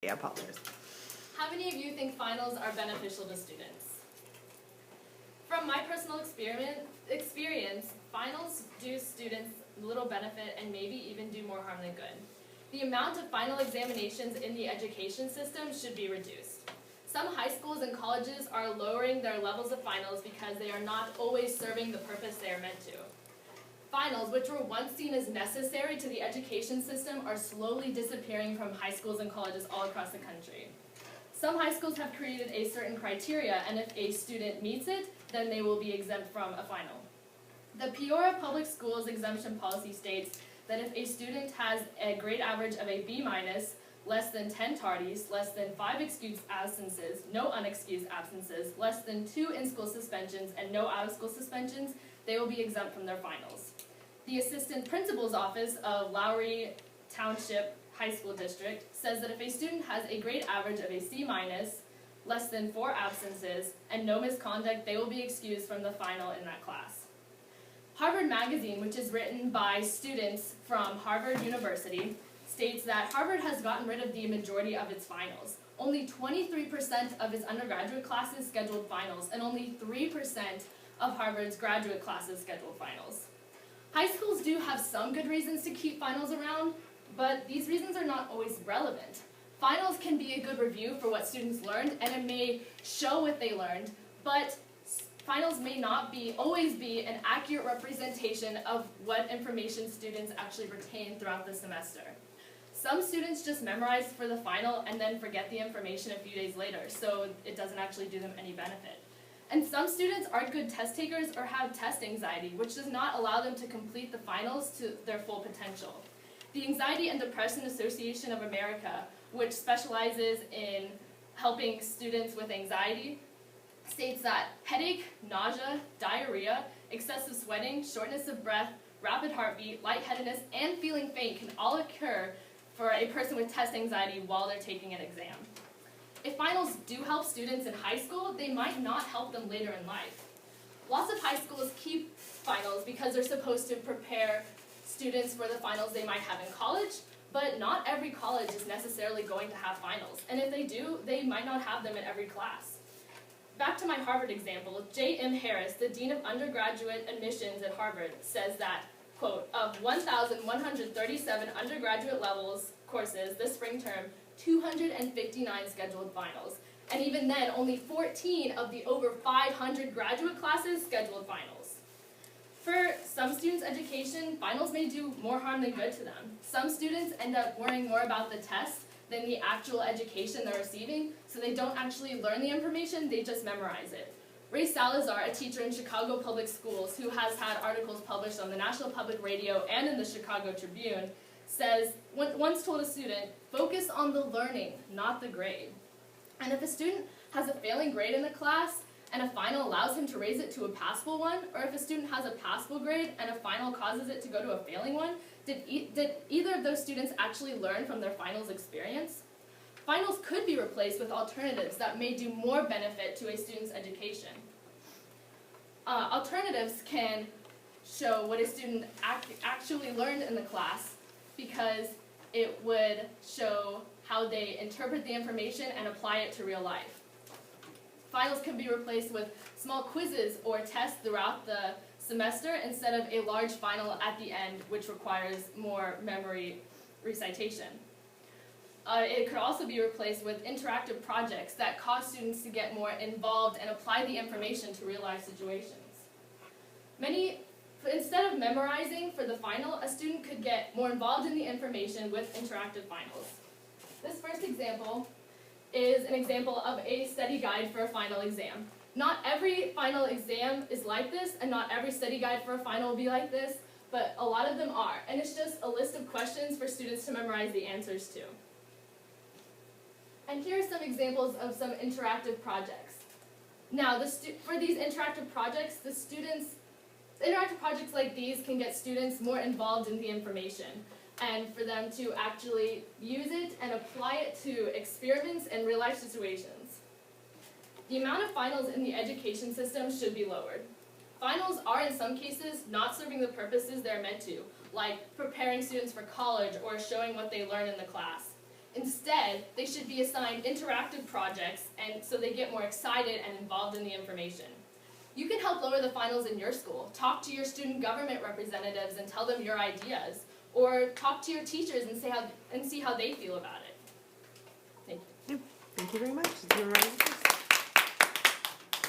I apologize. How many of you think finals are beneficial to students? From my personal experience, finals do students little benefit and maybe even do more harm than good. The amount of final examinations in the education system should be reduced. Some high schools and colleges are lowering their levels of finals because they are not always serving the purpose they are meant to. Finals, which were once seen as necessary to the education system, are slowly disappearing from high schools and colleges all across the country. Some high schools have created a certain criteria, and if a student meets it, then they will be exempt from a final. The Peoria Public Schools exemption policy states that if a student has a grade average of a B-, less than 10 tardies, less than 5 excused absences, no unexcused absences, less than 2 in-school suspensions, and no out-of-school suspensions, they will be exempt from their finals. The Assistant Principal's Office of Lowry Township High School District says that if a student has a grade average of a C-, less than 4 absences, and no misconduct, they will be excused from the final in that class. Harvard Magazine, which is written by students from Harvard University, states that Harvard has gotten rid of the majority of its finals. Only 23% of its undergraduate classes scheduled finals, and only 3% of Harvard's graduate classes scheduled finals. High schools do have some good reasons to keep finals around, but these reasons are not always relevant. Finals can be a good review for what students learned, and it may show what they learned, but finals may not always be an accurate representation of what information students actually retain throughout the semester. Some students just memorize for the final and then forget the information a few days later, so it doesn't actually do them any benefit. And some students aren't good test takers or have test anxiety, which does not allow them to complete the finals to their full potential. The Anxiety and Depression Association of America, which specializes in helping students with anxiety, states that headache, nausea, diarrhea, excessive sweating, shortness of breath, rapid heartbeat, lightheadedness, and feeling faint can all occur for a person with test anxiety while they're taking an exam. If finals do help students in high school, they might not help them later in life. Lots of high schools keep finals because they're supposed to prepare students for the finals they might have in college, but not every college is necessarily going to have finals, and if they do, they might not have them in every class. Back to my Harvard example, J.M. Harris, the Dean of Undergraduate Admissions at Harvard, says that, quote, of 1,137 undergraduate levels courses this spring term, 259 scheduled finals. And even then, only 14 of the over 500 graduate classes scheduled finals. For some students' education, finals may do more harm than good to them. Some students end up worrying more about the test than the actual education they're receiving, so they don't actually learn the information, they just memorize it. Ray Salazar, a teacher in Chicago Public Schools who has had articles published on the National Public Radio and in the Chicago Tribune, once told a student, focus on the learning, not the grade. And if a student has a failing grade in the class and a final allows him to raise it to a passable one, or if a student has a passable grade and a final causes it to go to a failing one, did either of those students actually learn from their finals experience? Finals could be replaced with alternatives that may do more benefit to a student's education. Alternatives can show what a student actually learned in the class because it would show how they interpret the information and apply it to real life. Finals can be replaced with small quizzes or tests throughout the semester instead of a large final at the end, which requires more memory recitation. It could also be replaced with interactive projects that cause students to get more involved and apply the information to real-life situations. Instead of memorizing for the final, a student could get more involved in the information with interactive finals. This first example is an example of a study guide for a final exam. Not every final exam is like this, and not every study guide for a final will be like this, but a lot of them are. And it's just a list of questions for students to memorize the answers to. And here are some examples of some interactive projects. Now, for these interactive projects, interactive projects like these can get students more involved in the information, and for them to actually use it and apply it to experiments and real-life situations. The amount of finals in the education system should be lowered. Finals are, in some cases, not serving the purposes they're meant to, like preparing students for college or showing what they learn in the class. Instead, they should be assigned interactive projects and so they get more excited and involved in the information. You can help lower the finals in your school. Talk to your student government representatives and tell them your ideas. Or talk to your teachers and see how they feel about it. Thank you. Thank you very much.